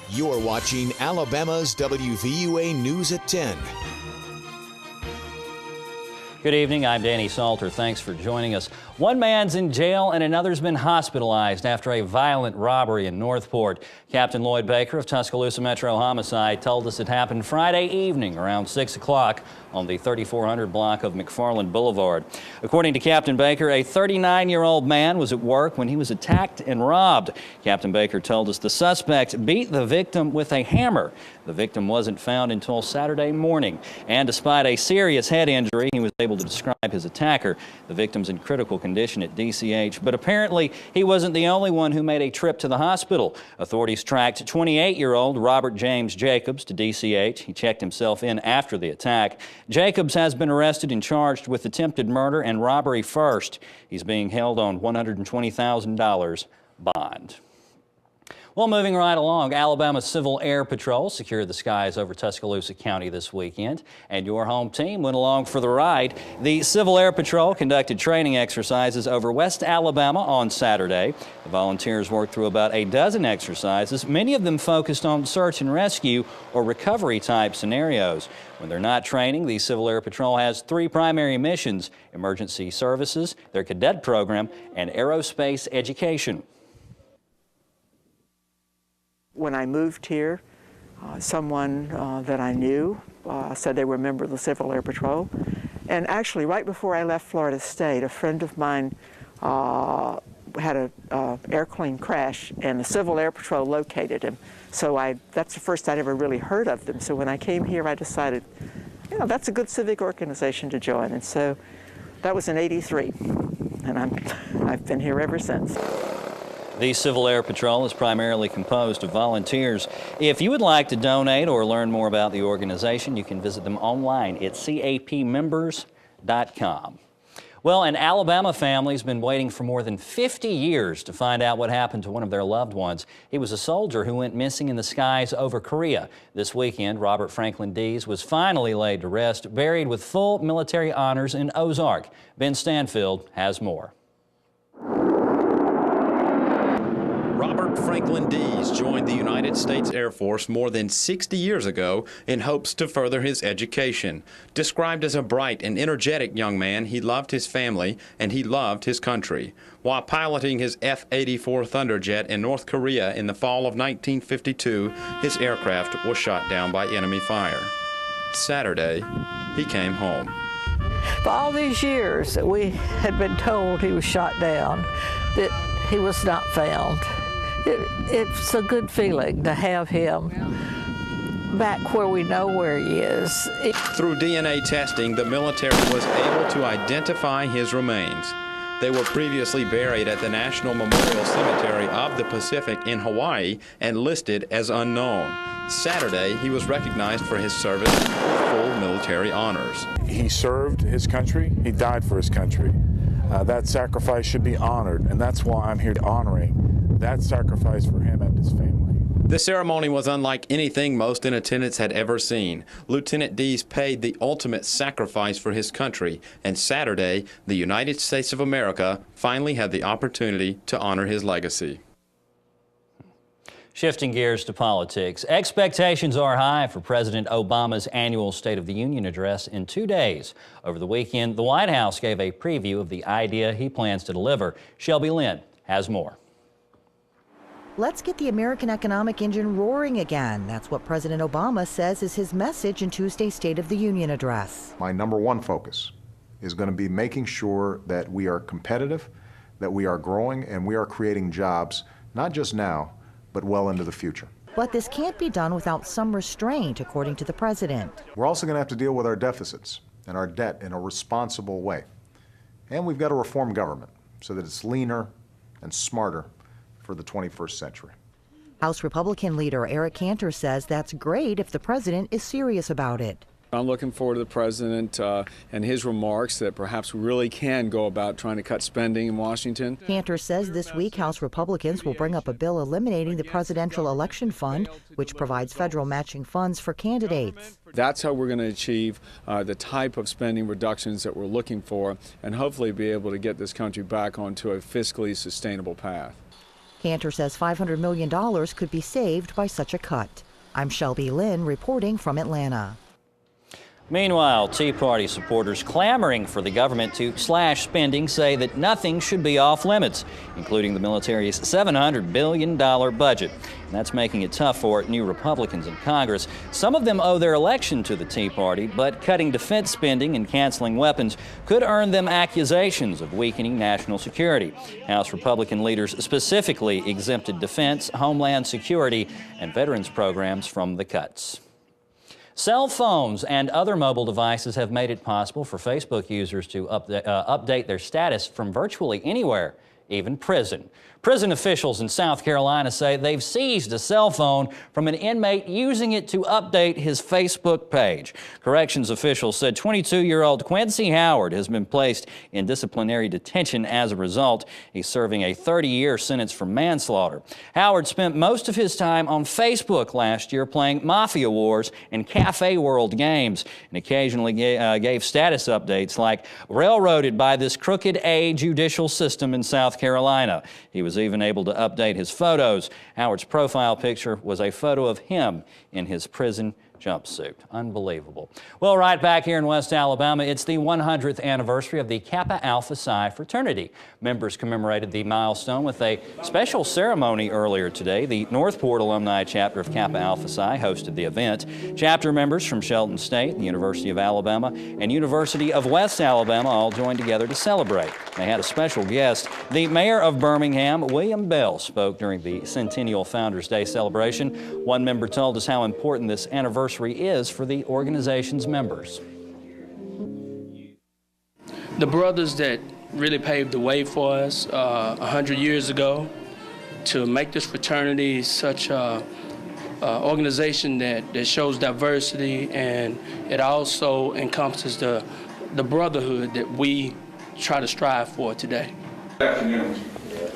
You're watching Alabama's WVUA News at 10. Good evening, I'm Danny Salter. Thanks for joining us. One man's in jail and another's been hospitalized after a violent robbery in Northport. Captain Lloyd Baker of Tuscaloosa Metro Homicide told us it happened Friday evening around 6 o'clock on the 3400 block of McFarland Boulevard. According to Captain Baker, a 39-year-old man was at work when he was attacked and robbed. Captain Baker told us the suspect beat the victim with a hammer. The victim wasn't found until Saturday morning, and despite a serious head injury, he was able to describe his attacker. The victim's in critical condition at DCH, but apparently he wasn't the only one who made a trip to the hospital. Authorities tracked 28-year-old Robert James Jacobs to DCH. He checked himself in after the attack. Jacobs has been arrested and charged with attempted murder and robbery first. He's being held on $120,000 bond. Well, moving right along, Alabama's Civil Air Patrol secured the skies over Tuscaloosa County this weekend, and your home team went along for the ride. The Civil Air Patrol conducted training exercises over West Alabama on Saturday. The volunteers worked through about a dozen exercises, many of them focused on search and rescue or recovery type scenarios. When they're not training, the Civil Air Patrol has three primary missions: emergency services, their cadet program, and aerospace education. When I moved here, someone that I knew said they were a member of the Civil Air Patrol. And actually, right before I left Florida State, a friend of mine had an airplane crash, and the Civil Air Patrol located him. So that's the first I'd ever really heard of them. So when I came here, I decided, you know, that's a good civic organization to join. And so that was in '83, and I've been here ever since. The Civil Air Patrol is primarily composed of volunteers. If you would like to donate or learn more about the organization, you can visit them online at capmembers.com. Well, an Alabama family's been waiting for more than 50 years to find out what happened to one of their loved ones. He was a soldier who went missing in the skies over Korea. This weekend, Robert Franklin Dees was finally laid to rest, buried with full military honors in Ozark. Ben Stanfield has more. Robert Franklin Dees joined the United States Air Force more than 60 years ago in hopes to further his education. Described as a bright and energetic young man, he loved his family and he loved his country. While piloting his F-84 Thunderjet in North Korea in the fall of 1952, his aircraft was shot down by enemy fire. Saturday, he came home. For all these years that we had been told he was shot down, that he was not found. It's a good feeling to have him back where we know where he is. Through DNA testing, the military was able to identify his remains. They were previously buried at the National Memorial Cemetery of the Pacific in Hawaii and listed as unknown. Saturday, he was recognized for his service with full military honors. He served his country. He died for his country. That sacrifice should be honored, and that's why I'm here honoring that sacrifice for him and his family. The ceremony was unlike anything most in attendance had ever seen. Lieutenant Dees paid the ultimate sacrifice for his country, and Saturday, the United States of America finally had the opportunity to honor his legacy. Shifting gears to politics, expectations are high for President Obama's annual State of the Union address in 2 days. Over the weekend, the White House gave a preview of the idea he plans to deliver. Shelby Lynn has more. Let's get the American economic engine roaring again. That's what President Obama says is his message in Tuesday's State of the Union address. My number one focus is going to be making sure that we are competitive, that we are growing, and we are creating jobs, not just now, but well into the future. But this can't be done without some restraint, according to the president. We're also going to have to deal with our deficits and our debt in a responsible way. And we've got to reform government so that it's leaner and smarter for the 21st century. House Republican leader Eric Cantor says that's great if the president is serious about it. I'm looking forward to the president and his remarks that perhaps we really can go about trying to cut spending in Washington. Cantor says this week House Republicans will bring up a bill eliminating the Presidential Election Fund, which provides federal matching funds for candidates. That's how we're going to achieve the type of spending reductions that we're looking for and hopefully be able to get this country back onto a fiscally sustainable path. Cantor says $500 million could be saved by such a cut. I'm Shelby Lynn reporting from Atlanta. Meanwhile, Tea Party supporters clamoring for the government to slash spending say that nothing should be off limits, including the military's $700 billion budget. And that's making it tough for new Republicans in Congress. Some of them owe their election to the Tea Party, but cutting defense spending and canceling weapons could earn them accusations of weakening national security. House Republican leaders specifically exempted defense, homeland security, and veterans programs from the cuts. Cell phones and other mobile devices have made it possible for Facebook users to update their status from virtually anywhere, even prison. Prison officials in South Carolina say they've seized a cell phone from an inmate using it to update his Facebook page. Corrections officials said 22-year-old Quincy Howard has been placed in disciplinary detention as a result. He's serving a 30-year sentence for manslaughter. Howard spent most of his time on Facebook last year playing Mafia Wars and Cafe World games, and occasionally gave status updates like railroaded by this crooked A judicial system in South Carolina. He was even able to update his photos. Howard's profile picture was a photo of him in his prison jumpsuit. Unbelievable. Well, right back here in West Alabama, it's the 100th anniversary of the Kappa Alpha Psi fraternity. Members commemorated the milestone with a special ceremony earlier today. The Northport alumni chapter of Kappa Alpha Psi hosted the event. Chapter members from Shelton State, the University of Alabama, and University of West Alabama all joined together to celebrate. They had a special guest. The mayor of Birmingham, William Bell, spoke during the Centennial Founders Day celebration. One member told us how important this anniversary is for the organization's members. The brothers that really paved the way for us 100 years ago to make this fraternity such a organization that shows diversity, and it also encompasses the brotherhood that we try to strive for today.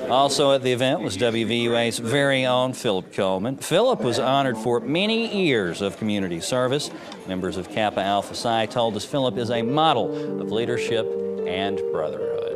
Also at the event was WVUA's very own Philip Coleman. Philip was honored for many years of community service. Members of Kappa Alpha Psi told us Philip is a model of leadership and brotherhood.